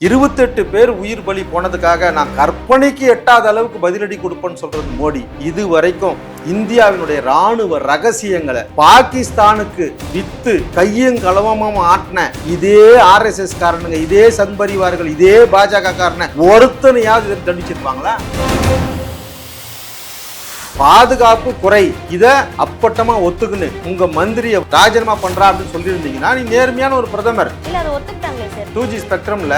28 பேர் உயிர் பலி போனதுக்காக நான் கற்பனைக்கு எட்டாத அளவுக்கு பதிலடி கொடுப்பேன்னு சொல்றது மோடி. இது வரைக்கும் இந்தியாவினுடைய ராணுவ ரகசியங்களை பாகிஸ்தானுக்கு வித்து கையும் களவமா ஆட்டின இதே RSS காரணங்க, இதே சங்பரிவார்கள், இதே பாஜக காரண ஒருத்தனையாவது இதை தண்டிச்சிருப்பாங்களா? பாதுகாப்பு குறை, இத அப்பட்டமா ஒத்துக்குன்னு உங்க மந்திரிய ராஜினாமா பண்றா அப்படின்னு சொல்லியிருந்தீங்கன்னா நீ நேர்மையான ஒரு பிரதமர். 2G ஸ்பெக்ட்ரம்ல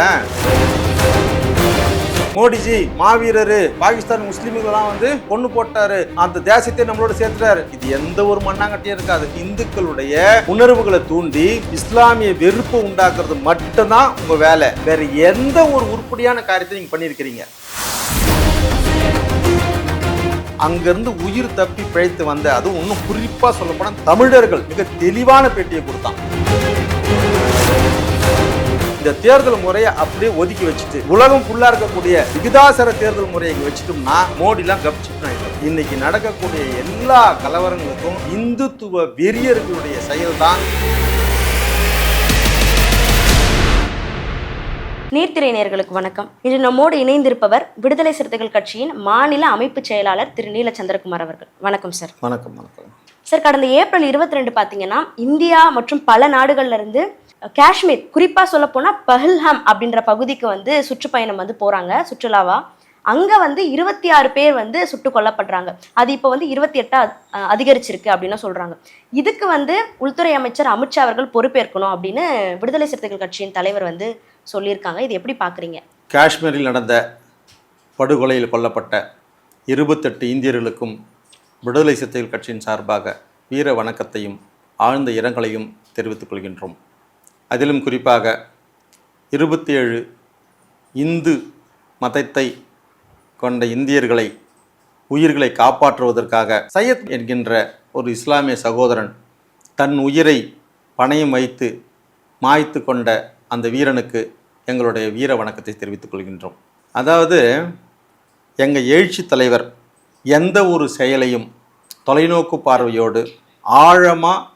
மோடிஜி மாவீரரு பாகிஸ்தான் முஸ்லிம்களெல்லாம் வந்து கொண்டு போட்டாரு, அந்த தேசத்தை நம்மளோட சேர்த்துட்டாரு. இது எந்த ஒரு மண்ணாங்கட்டியும் இருக்காது. இந்துக்களுடைய உணர்வுகளை தூண்டி இஸ்லாமிய வெறுப்பு உண்டாக்குறது மட்டும்தான் உங்க வேலை. வேற எந்த ஒரு உருப்படியான காரியத்தை நீங்க பண்ணியிருக்கிறீங்க? அங்கிருந்து உயிர் தப்பி பிழைத்து வந்த, அதுவும் இன்னும் குறிப்பா சொல்ல போனா தமிழர்கள் மிக தெளிவான பேட்டியை கொடுத்தான். இந்த தேர்தல் முறையை அப்படியே ஒதுக்கி வச்சுட்டு உலகம் ஃபுல்லா இருக்கக்கூடிய விகிதாசர தேர்தல் முறையை வச்சுட்டோம்னா மோடிலாம் கப்சிப்பு. இன்னைக்கு நடக்கக்கூடிய எல்லா கலவரங்களுக்கும் இந்துத்துவ வெறியர்களுடைய செயல்தான். நீர்த்திரை நேயர்களுக்கு வணக்கம். இன்று நம்மோடு இணைந்திருப்பவர் விடுதலை சிறுத்தைகள் கட்சியின் மாநில அமைப்பு செயலாளர் திரு நீல சந்திரகுமார் அவர்கள். வணக்கம் சார். வணக்கம். வணக்கம் சார். கடந்த ஏப்ரல் 22 பார்த்தீங்கன்னா இந்தியா மற்றும் பல நாடுகள்ல இருந்து காஷ்மீர், குறிப்பா சொல்ல போனா பஹல்ஹாம் அப்படின்ற பகுதிக்கு வந்து சுற்றுப்பயணம் வந்து போறாங்க, சுற்றுலாவா. அங்க வந்து 26 பேர் வந்து சுட்டு கொல்லப்படுறாங்க. அது இப்போ வந்து 28 அதிகரிச்சிருக்கு அப்படின்னு சொல்றாங்க. இதுக்கு வந்து உள்துறை அமைச்சர் அமித்ஷா அவர்கள் பொறுப்பேற்கணும் அப்படின்னு விடுதலை சிறுத்தைகள் கட்சியின் தலைவர் வந்து சொல்லியிருக்காங்க. இது எப்படி பார்க்குறீங்க? காஷ்மீரில் நடந்த படுகொலையில் கொல்லப்பட்ட 28 இந்தியர்களுக்கும் விடுதலை சிறுத்தைகள் கட்சியின் சார்பாக வீர வணக்கத்தையும் ஆழ்ந்த இரங்கலையும் தெரிவித்துக் கொள்கின்றோம். அதிலும் குறிப்பாக 27 இந்து மதத்தை கொண்ட இந்தியர்களை உயிர்களை காப்பாற்றுவதற்காக சையத் என்கின்ற ஒரு இஸ்லாமிய சகோதரன் தன் உயிரை பணயம் வைத்து மாய்த்து கொண்ட அந்த வீரனுக்கு எங்களுடைய வீர வணக்கத்தை தெரிவித்துக் கொள்கின்றோம். அதாவது எங்கள் எழுச்சி தலைவர் எந்த ஒரு செயலையும் தொலைநோக்கு பார்வையோடு ஆழமாக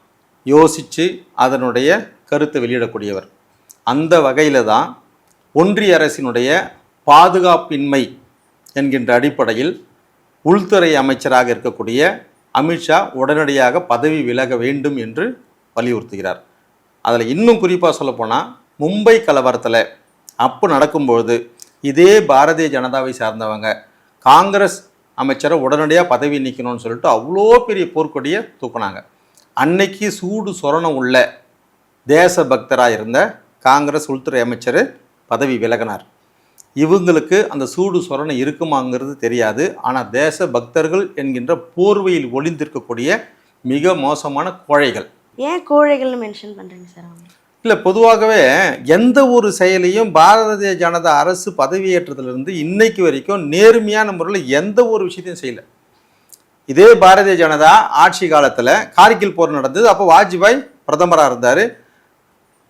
யோசித்து அதனுடைய கருத்தை வெளியிடக்கூடியவர். அந்த வகையில் தான் ஒன்றிய அரசினுடைய பாதுகாப்பின்மை என்கின்ற அடிப்படையில் உள்துறை அமைச்சராக இருக்கக்கூடிய அமித்ஷா உடனடியாக பதவி விலக வேண்டும் என்று வலியுறுத்துகிறார். அதில் இன்னும் குறிப்பாக சொல்லப்போனால் மும்பை கலவரத்தில் அப்போ நடக்கும்பொழுது இதே பாரதிய ஜனதாவை சார்ந்தவங்க காங்கிரஸ் அமைச்சரை உடனடியாக பதவி நீக்கணும்னு சொல்லிட்டு அவ்வளோ பெரிய போர்க்கொடியை தூக்குனாங்க. அன்னைக்கு சூடு சொரணம் உள்ள தேசபக்தராக இருந்த காங்கிரஸ் உள்துறை அமைச்சர் பதவி விலகினார். இவங்களுக்கு அந்த சூடு சொரணம் இருக்குமாங்கிறது தெரியாது. ஆனால் தேசபக்தர்கள் என்கின்ற போர்வையில் ஒளிந்திருக்கக்கூடிய மிக மோசமான கோழைகள். ஏன் கோழைகள்னு மென்ஷன் பண்ணுறீங்க சார்? இல்லை, பொதுவாகவே எந்த ஒரு செயலையும் பாரதிய ஜனதா அரசு பதவியேற்றத்திலிருந்து இன்னைக்கு வரைக்கும் நேர்மையான முறையில் எந்த ஒரு விஷயத்தையும் செய்யலை. இதே பாரதிய ஜனதா ஆட்சி காலத்தில் கார்கில் போர் நடந்தது. அப்போ வாஜ்பாய் பிரதமராக இருந்தார்.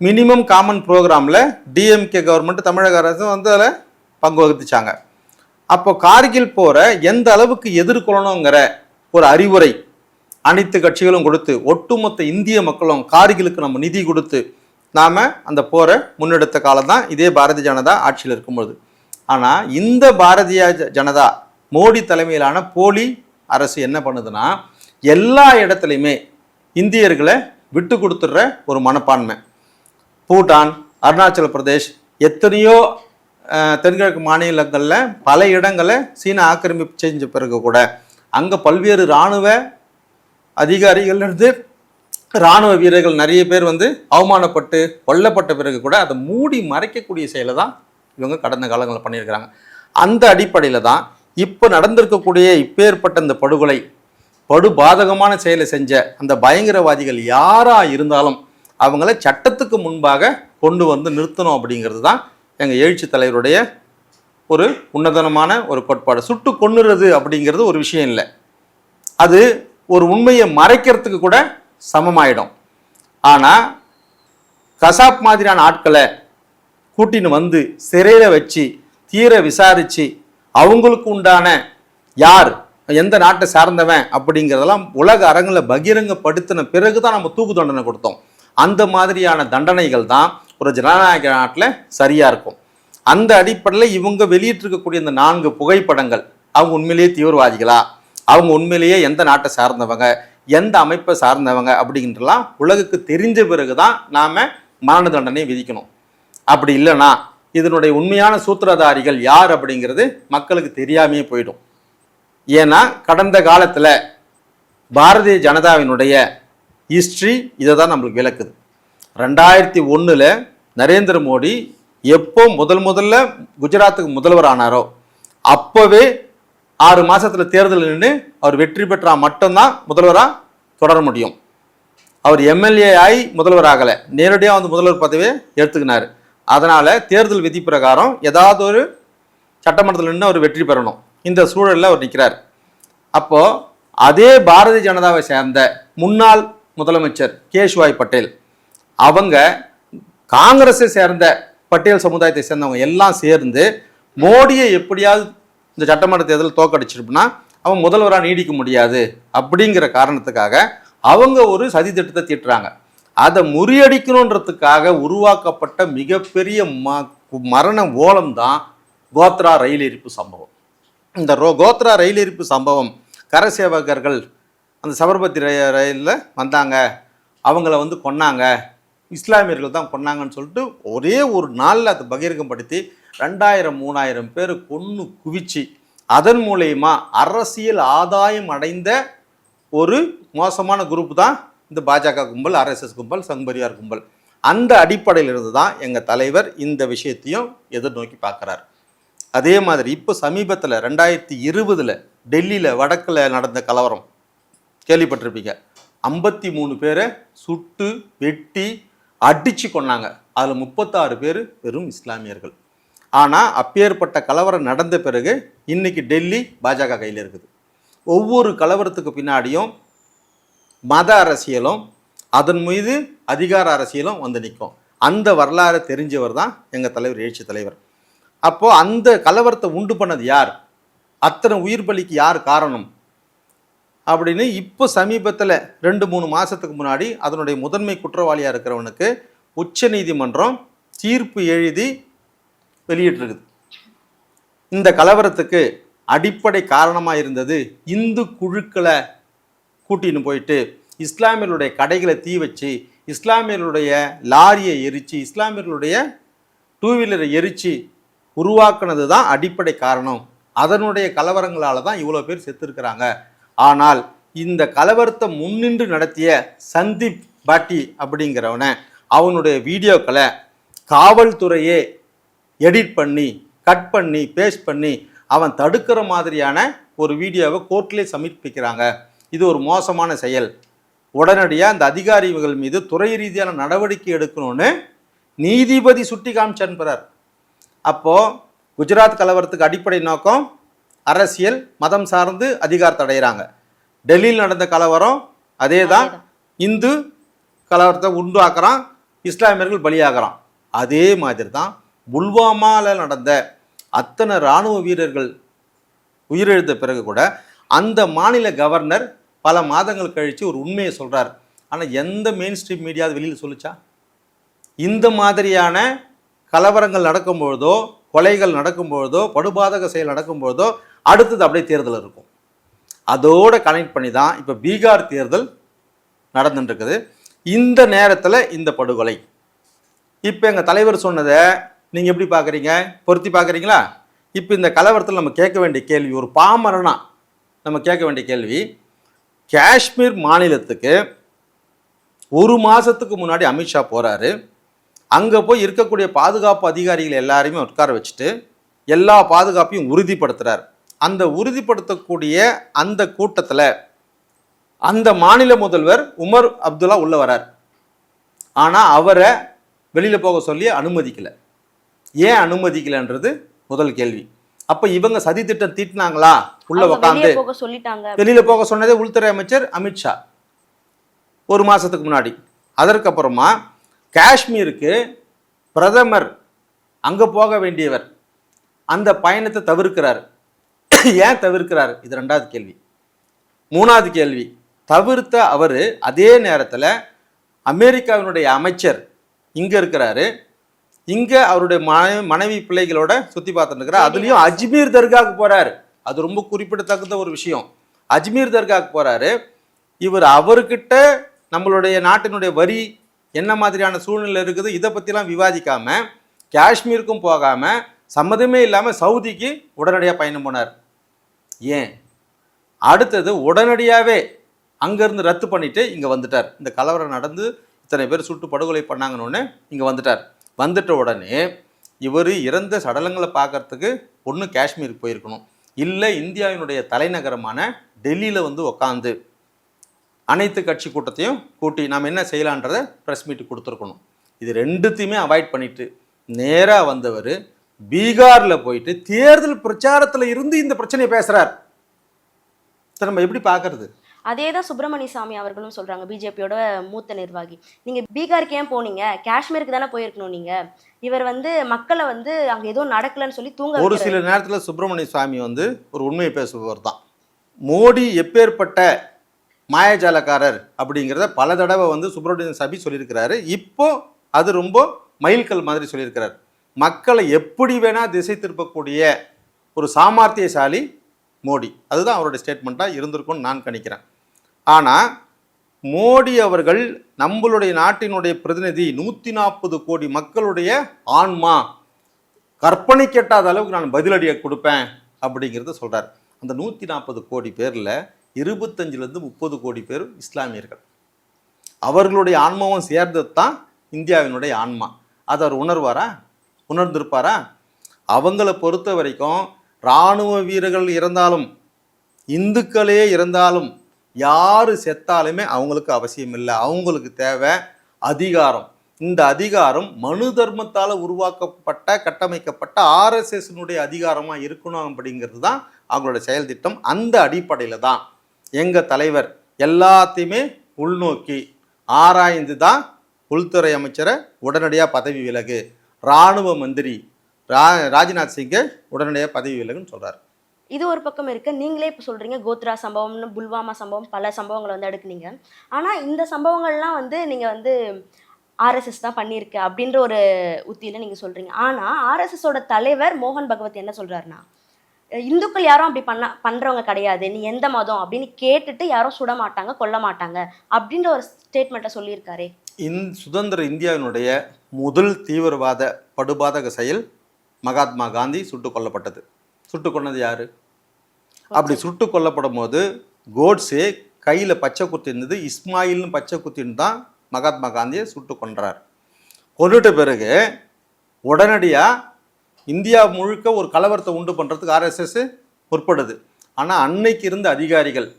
மினிமம் காமன் ப்ரோக்ராமில் டிஎம்கே கவர்மெண்ட் தமிழக அரசு வந்து அதில் பங்கு வகிச்சாங்க. அப்போ கார்கில் போரை எந்த அளவுக்கு எதிர்கொள்ளணுங்கிற ஒரு அறிவுரை அனைத்து கட்சிகளும் கொடுத்து ஒட்டுமொத்த இந்திய மக்களும் கார்கிலுக்கு நம்ம நிதி கொடுத்து நாம் அந்த போரை முன்னெடுத்த காலம் தான் இதே பாரதிய ஜனதா ஆட்சியில் இருக்கும்பொழுது. ஆனால் இந்த பாரதிய ஜனதா மோடி தலைமையிலான போலி அரசு என்ன பண்ணுதுன்னா எல்லா இடத்துலையுமே இந்தியர்களை விட்டு கொடுத்துட்ற ஒரு மனப்பான்மை. பூட்டான், அருணாச்சல பிரதேஷ், எத்தனையோ தென்கிழக்கு மாநிலங்களில் பல இடங்களை சீனா ஆக்கிரமிப்பு செஞ்ச பிறகு கூட அங்கே பல்வேறு இராணுவ அதிகாரிகள்லேருந்து இராணுவ வீரர்கள் நிறைய பேர் வந்து அவமானப்பட்டு கொல்லப்பட்ட பிறகு கூட அதை மூடி மறைக்கக்கூடிய செயலை தான் இவங்க கடந்த காலங்களில் பண்ணியிருக்கிறாங்க. அந்த அடிப்படையில் தான் இப்போ நடந்திருக்கக்கூடிய இப்பேற்பட்ட இந்த படுகொலை, படுபாதகமான செயலை செஞ்ச அந்த பயங்கரவாதிகள் யாராக இருந்தாலும் அவங்கள சட்டத்துக்கு முன்பாக கொண்டு வந்து நிறுத்தணும் அப்படிங்கிறது தான் எங்கள் எழுச்சி தலைவருடைய ஒரு உன்னதனமான ஒரு கோட்பாடு. சுட்டு கொன்னுறது அப்படிங்கிறது ஒரு விஷயம் இல்லை, அது ஒரு உண்மையை மறைக்கிறதுக்கு கூட சமமாயிடும். ஆனால் கசாப் மாதிரியான ஆட்களை கூட்டின்னு வந்து சிறையில் வச்சு தீர விசாரித்து அவங்களுக்கு உண்டான யார் எந்த நாட்டை சார்ந்தவன் அப்படிங்கிறதெல்லாம் உலக அரங்கில் பகிரங்கப்படுத்தின பிறகு தான் நம்ம தூக்கு தண்டனை கொடுத்தோம். அந்த மாதிரியான தண்டனைகள் தான் ஒரு ஜனநாயக நாட்டில் சரியாக இருக்கும். அந்த அடிப்படையில் இவங்க வெளியிட்டிருக்கக்கூடிய இந்த 4 புகைப்படங்கள் அவங்க உண்மையிலேயே தீவிரவாதிகளா, அவங்க உண்மையிலேயே எந்த நாட்டை சார்ந்தவங்க, எந்த அமைப்பை சார்ந்தவங்க அப்படின்றலாம் உலகுக்கு தெரிஞ்ச பிறகுதான் நாம மரண தண்டனை விதிக்கணும். அப்படி இல்லைன்னா இதனுடைய உண்மையான சூத்திரதாரிகள் யார் அப்படிங்கிறது மக்களுக்கு தெரியாமையே போயிடும். ஏன்னா கடந்த காலத்தில் பாரதிய ஜனதாவினுடைய ஹிஸ்ட்ரி இதை தான் நம்மளுக்கு விளக்குது. 2001 நரேந்திர மோடி எப்போ முதல்ல குஜராத்துக்கு முதல்வர் ஆனாரோ அப்போவே 6 மாசத்துல தேர்தல் நின்று அவர் வெற்றி பெற்றா மட்டும்தான் முதல்வராக தொடர முடியும். அவர் எம்எல்ஏ ஆகி முதல்வர் ஆகலை, நேரடியாக வந்து முதல்வர் பதவியை எடுத்துக்கினார். அதனால தேர்தல் விதி பிரகாரம் ஏதாவது ஒரு சட்டமன்றத்தில் நின்று அவர் வெற்றி பெறணும். இந்த சூழலில் அவர் நிற்கிறார். அப்போ அதே பாரதிய ஜனதாவை சேர்ந்த முன்னாள் முதலமைச்சர் கேஷ்வாய் பட்டேல் அவங்க காங்கிரஸை சேர்ந்த பட்டேல் சமுதாயத்தை சேர்ந்தவங்க எல்லாம் சேர்ந்து மோடியை எப்படியாவது இந்த சட்டமன்ற தேர்தல் தோக்கடிச்சிருப்புனா அவன் முதல்வராக நீடிக்க முடியாது அப்படிங்கிற காரணத்துக்காக அவங்க ஒரு சதி திட்டத்தை தீட்டுறாங்க. அதை முறியடிக்கணுன்றதுக்காக உருவாக்கப்பட்ட மிகப்பெரிய மரண ஓலம் தான் கோத்ரா ரயில் எரிப்பு சம்பவம். இந்த கோத்ரா ரயில் எரிப்பு சம்பவம் கர சேவகர்கள் அந்த சபர்மதி ரயிலில் வந்தாங்க, அவங்கள வந்து கொன்னாங்க, இஸ்லாமியர்கள் தான் கொன்னாங்கன்னு சொல்லிட்டு ஒரே ஒரு நாளில் அதை பகிரங்கப்படுத்தி 2000-3000 பேர் கொன்று குவிச்சு அதன் மூலயமா அரசியல் ஆதாயம் அடைந்த ஒரு மோசமான குரூப் தான் இந்த பாஜக கும்பல், ஆர்எஸ்எஸ் கும்பல், சங்பரியார் கும்பல். அந்த அடிப்படையில் இருந்து தான் எங்கள் தலைவர் இந்த விஷயத்தையும் எதிர்நோக்கி பார்க்குறார். அதே மாதிரி இப்போ சமீபத்தில் 2020 டெல்லியில் வடக்கில் நடந்த கலவரம் கேள்விப்பட்டிருப்பீங்க. 53 பேரை சுட்டு வெட்டி அடித்து கொண்டாங்க. அதில் 36 பேர் வெறும் இஸ்லாமியர்கள். ஆனால் அப்பேற்பட்ட கலவரம் நடந்த பிறகு இன்னைக்கு டெல்லி பாஜக கையில் இருக்குது. ஒவ்வொரு கலவரத்துக்கு பின்னாடியும் மத அரசியலும் அதன் மீது அதிகார அரசியலும் வந்து நிற்கும். அந்த வரலாறு தெரிஞ்சவர் தான் எங்கள் தலைவர், எழுச்சி தலைவர். அப்போது அந்த கலவரத்தை உண்டு பண்ணது யார், அத்தனை உயிர் பலிக்கு யார் காரணம் அப்படின்னு இப்போ சமீபத்தில் 2-3 மாதத்துக்கு முன்னாடி அதனுடைய முதன்மை குற்றவாளியாக இருக்கிறவனுக்கு உச்ச நீதிமன்றம் தீர்ப்பு எழுதி வெளியிட்டிருக்குது. இந்த கலவரத்துக்கு அடிப்படை காரணமாக இருந்தது இந்து குழுக்களை கூட்டின்னு போயிட்டு இஸ்லாமியர்களுடைய கடைகளை தீ வச்சு, இஸ்லாமியர்களுடைய லாரியை எரித்து, இஸ்லாமியர்களுடைய 2 வீலரை எரித்து உருவாக்குனது தான் அடிப்படை காரணம். அதனுடைய கலவரங்களால் தான் இவ்வளோ பேர் செத்துருக்கிறாங்க. ஆனால் இந்த கலவரத்தை முன்னின்று நடத்திய சந்தீப் பாட்டி அப்படிங்கிறவனை அவனுடைய வீடியோக்களை காவல்துறையே எடிட் பண்ணி கட் பண்ணி பேஸ்ட் பண்ணி அவன் தடுக்கிற மாதிரியான ஒரு வீடியோவை கோர்ட்லேயே சமர்ப்பிக்கிறாங்க. இது ஒரு மோசமான செயல். உடனடியாக அந்த அதிகாரிகள் மீது துறை ரீதியான நடவடிக்கை எடுக்கணும்னு நீதிபதி சுட்டி காமிச்சனுப்புறார். அப்போது குஜராத் கலவரத்துக்கு அடிப்படை நோக்கம் அரசியல், மதம் சார்ந்து அதிகாரத்தை அடைகிறாங்க. டெல்லியில் நடந்த கலவரம் அதே தான், இந்து கலவரத்தை உண்டாக்குறான், இஸ்லாமியர்கள் பலியாகிறான். அதே மாதிரி தான் புல்வாமாவில் நடந்த அத்தனை இராணுவ வீரர்கள் உயிரிழந்த பிறகு கூட அந்த மாநில கவர்னர் பல மாதங்கள் கழித்து ஒரு உண்மையை சொல்கிறார். ஆனால் எந்த மெயின் ஸ்ட்ரீம் மீடியா வெளியில் சொல்லிச்சா? இந்த மாதிரியான கலவரங்கள் நடக்கும்பொழுதோ, கொலைகள் நடக்கும்பொழுதோ, படுபாதக செயல் நடக்கும்பொழுதோ அடுத்தது அப்படியே தேர்தல் இருக்கும். அதோடு கனெக்ட் பண்ணி தான் இப்போ பீகார் தேர்தல் நடந்துட்டுருக்குது. இந்த நேரத்தில் இந்த படுகொலை. இப்போ எங்கள் தலைவர் சொன்னதை நீங்கள் எப்படி பார்க்குறீங்க, பொருத்தி பார்க்குறீங்களா? இப்போ இந்த கலவரத்தில் நம்ம கேட்க வேண்டிய கேள்வி, ஒரு பாமரனா நம்ம கேட்க வேண்டிய கேள்வி, காஷ்மீர் மாநிலத்துக்கு 1 மாதத்துக்கு முன்னாடி அமித்ஷா போகிறாரு. அங்கே போய் இருக்கக்கூடிய பாதுகாப்பு அதிகாரிகள் எல்லாரையுமே உட்கார வச்சுட்டு எல்லா பாதுகாப்பையும் உறுதிப்படுத்துகிறார். அந்த உறுதிப்படுத்தக்கூடிய அந்த கூட்டத்தில் அந்த மாநில முதல்வர் உமர் அப்துல்லா உள்ள வரார். ஆனால் அவரை வெளியில் போக சொல்லி அனுமதிக்கலை. ஏன் அனுமதிக்கலைன்றது முதல் கேள்வி. அப்போ இவங்க சதி திட்டம் தீட்டினாங்களா? உள்ள உட்காந்து வெளியில போக சொன்னதே உள்துறை அமைச்சர் அமித்ஷா 1 மாதத்துக்கு முன்னாடி. அதற்கப்புறமா காஷ்மீருக்கு பிரதமர் அங்கே போக வேண்டியவர் அந்த பயணத்தை தவிர்க்கிறார். ஏன் தவிர்க்கிறார்? இது 2வது கேள்வி. 3வது கேள்வி, தவிர்த்த அவர் அதே நேரத்தில் அமெரிக்காவினுடைய அமைச்சர் இங்கே இருக்கிறாரு, இங்கே அவருடைய மனைவி பிள்ளைகளோட சுற்றி பார்த்துட்டு இருக்கிறார். அதுலேயும் அஜ்மீர் தர்காவுக்கு போகிறாரு. அது ரொம்ப குறிப்பிடத்தகுந்த ஒரு விஷயம். அஜ்மீர் தர்காவுக்கு போகிறாரு. இவர் அவர்கிட்ட நம்மளுடைய நாட்டினுடைய வரி என்ன மாதிரியான சூழ்நிலை இருக்குது இதை பற்றிலாம் விவாதிக்காமல், காஷ்மீருக்கும் போகாமல், சம்மதமே இல்லாமல் சவுதிக்கு உடனடியாக பயணம் போனார். ஏன்? அடுத்தது உடனடியாகவே அங்கேருந்து ரத்து பண்ணிவிட்டு இங்கே வந்துட்டார். இந்த கலவரம் நடந்து இத்தனை பேர் சுட்டு படுகொலை பண்ணாங்கன்னு இங்கே வந்துட்டார். வந்துட்ட உடனே இவர் இறந்த சடலங்களை பார்க்கறதுக்கு ஒன்று காஷ்மீருக்கு போயிருக்கணும், இல்லை இந்தியாவினுடைய தலைநகரமான டெல்லியில் வந்து உக்காந்து அனைத்து கட்சி கூட்டத்தையும் கூட்டி நாம் என்ன செய்யலான்றதை ப்ரெஸ் மீட்டு கொடுத்துருக்கணும். இது ரெண்டுத்தையுமே அவாய்ட் பண்ணிட்டு நேராக வந்தவர் பீகாரில் போயிட்டு தேர்தல் பிரச்சாரத்தில் இருந்து இந்த பிரச்சனையை பேசுகிறார். நம்ம எப்படி பார்க்கறது? அதே தான் சுப்பிரமணிய சாமி அவர்களும் சொல்றாங்க, பிஜேபியோட மூத்த நிர்வாகி. நீங்க பீகாருக்கு ஏன் போனீங்க? காஷ்மீருக்கு தானே போயிருக்கணும். நீங்க இவர் வந்து மக்களை வந்து அங்க ஏதோ நடக்கலன்னு சொல்லி தூங்க ஒரு சில நேரத்தில் சுப்பிரமணிய சாமி வந்து ஒரு உண்மையை பேசுபவர் தான். மோடி எப்பேற்பட்ட மாயாஜாலக்காரர் அப்படிங்கிறத பல தடவை வந்து சுப்பிரமணிய சாமி சொல்லியிருக்கிறாரு. இப்போ அது ரொம்ப மைல்கல் மாதிரி சொல்லியிருக்கிறார். மக்களை எப்படி வேணா திசை திருப்பக்கூடிய ஒரு சாமர்த்தியசாலி மோடி. அதுதான் அவருடைய ஸ்டேட்மெண்ட்டாக இருந்திருக்கும்னு நான் கணிக்கிறேன். ஆனால் மோடி அவர்கள் நம்மளுடைய நாட்டினுடைய பிரதிநிதி, 140 கோடி மக்களுடைய ஆன்மா, கற்பனை கெட்டாத அளவுக்கு நான் பதிலடியை கொடுப்பேன் அப்படிங்கிறத சொல்கிறார். அந்த 140 கோடி பேரில் 25-30 கோடி பேர் இஸ்லாமியர்கள். அவர்களுடைய ஆன்மாவும் சேர்ந்தது தான் இந்தியாவினுடைய ஆன்மா. அதை அவர் உணர்வாரா? உணர்ந்திருப்பாரா? அவங்கள பொறுத்த வரைக்கும் இராணுவ வீரர்கள் இறந்தாலும், இந்துக்களே இறந்தாலும், யார் செத்தாலுமே அவங்களுக்கு அவசியம் இல்லை. அவங்களுக்கு தேவை அதிகாரம். இந்த அதிகாரம் மனு தர்மத்தால் உருவாக்கப்பட்ட கட்டமைக்கப்பட்ட ஆர்எஸ்எஸ்னுடைய அதிகாரமாக இருக்கணும் அப்படிங்கிறது தான் அவங்களோட செயல் திட்டம். அந்த அடிப்படையில் தான் எங்கள் தலைவர் எல்லாத்தையுமே உள்நோக்கி ஆராய்ந்து தான் உள்துறை அமைச்சரை உடனடியாக பதவி விலகு, இராணுவ மந்திரி ராஜ்நாத் சிங்கை உடனடியாக பதவி விலகுன்னு சொல்கிறார். இது ஒரு பக்கம் இருக்கு. நீங்களே இப்போ சொல்றீங்க கோத்ரா சம்பவம்னு, புல்வாமா சம்பவம், பல சம்பவங்களை வந்து அடுக்குனீங்க. ஆனால் இந்த சம்பவங்கள்லாம் வந்து நீங்கள் வந்து ஆர்எஸ்எஸ் தான் பண்ணியிருக்கு அப்படின்ற ஒரு உத்தியில் நீங்கள் சொல்கிறீங்க. ஆனால் ஆர்எஸ்எஸோட தலைவர் மோகன் பகவத் என்ன சொல்கிறாருன்னா, இந்துக்கள் யாரும் அப்படி பண்ணுறவங்க கிடையாது, நீ எந்த மதம் அப்படின்னு கேட்டுட்டு யாரும் சுட மாட்டாங்க, கொல்ல மாட்டாங்க அப்படின்ற ஒரு ஸ்டேட்மெண்ட்டை சொல்லியிருக்காரே. சுதந்திர இந்தியாவினுடைய முதல் தீவிரவாத படுபாதக செயல் மகாத்மா காந்தி சுட்டு கொல்லப்பட்டது. சுட்டு கொன்னது யாரு? அப்படி சுட்டு கொல்லப்படும் போது கோட்ஸே கையில் பச்சை குத்தி இருந்தது, இஸ்மாயில்னு பச்சை குத்தின்னு தான் மகாத்மா காந்தியை சுட்டு கொன்றார். கொன்னுட்ட பிறகு உடனடியாக இந்தியா முழுக்க ஒரு கலவரத்தை உண்டு பண்ணுறதுக்கு ஆர்எஸ்எஸ் முற்படுது. ஆனால் அன்னைக்கு இருந்த அதிகாரிகள்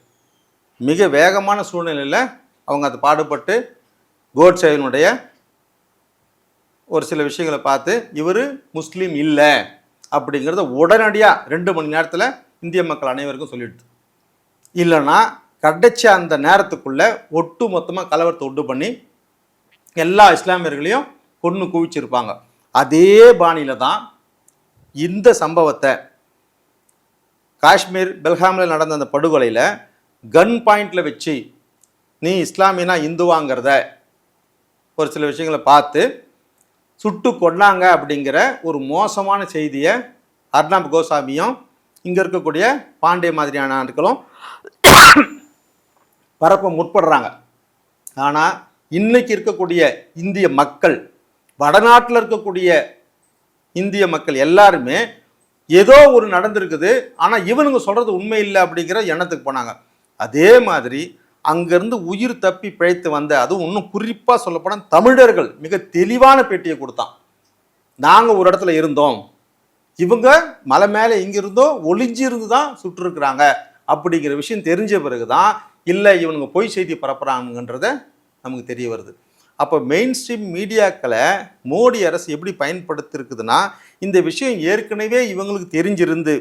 மிக வேகமான சூழ்நிலையில் அவங்க அதை பாடுபட்டு கோட்ஸேனுடைய ஒரு சில விஷயங்களை பார்த்து இவர் முஸ்லீம் இல்லை அப்படிங்கிறத உடனடியாக 2 மணி நேரத்தில் இந்திய மக்கள் அனைவருக்கும் சொல்லிடுது. இல்லைன்னா கிடைச்ச அந்த நேரத்துக்குள்ளே ஒட்டு மொத்தமாக கலவரத்தை உண்டு பண்ணி எல்லா இஸ்லாமியர்களையும் கொன்று குவிச்சிருப்பாங்க. அதே பாணியில் தான் இந்த சம்பவத்தை காஷ்மீர் பெல்காமில் நடந்த அந்த படுகொலையில் கன் பாயிண்டில் வச்சு நீ இஸ்லாமியனா இந்துவாங்கிறத ஒரு சில விஷயங்களை பார்த்து சுட்டு கொண்டாங்க அப்படிங்கிற ஒரு மோசமான செய்தியை அர்னாப் கோசாமியும் இங்கே இருக்கக்கூடிய பாண்டே மாதிரியான ஆட்களும் பரப்ப முற்படுறாங்க. ஆனால் இன்னைக்கு இருக்கக்கூடிய இந்திய மக்கள், வடநாட்டில் இருக்கக்கூடிய இந்திய மக்கள் எல்லாருமே ஏதோ ஒரு நடந்திருக்குது, ஆனால் இவனுங்க சொல்கிறது உண்மை இல்லை அப்படிங்கிற எண்ணத்துக்கு போனாங்க. அதே மாதிரி அங்கேருந்து உயிர் தப்பி பிழைத்து வந்த, அதுவும் இன்னும் குறிப்பாக சொல்லப்போனால் தமிழர்கள் மிக தெளிவான பேட்டியை கொடுத்தான். நாங்கள் ஒரு இடத்துல இருந்தோம், இவங்க மலை மேலே இங்கிருந்தோ ஒளிஞ்சிருந்து தான் சுட்டுருக்குறாங்க அப்படிங்கிற விஷயம் தெரிஞ்ச பிறகு தான் இல்லை இவனுங்க பொய் செய்தி பரப்புறாங்கன்றத நமக்கு தெரிய வருது. அப்போ மெயின் ஸ்ட்ரீம் மீடியாக்களை மோடி அரசு எப்படி பயன்படுத்திருக்குதுன்னா, இந்த விஷயம் ஏற்கனவே இவங்களுக்கு தெரிஞ்சிருந்து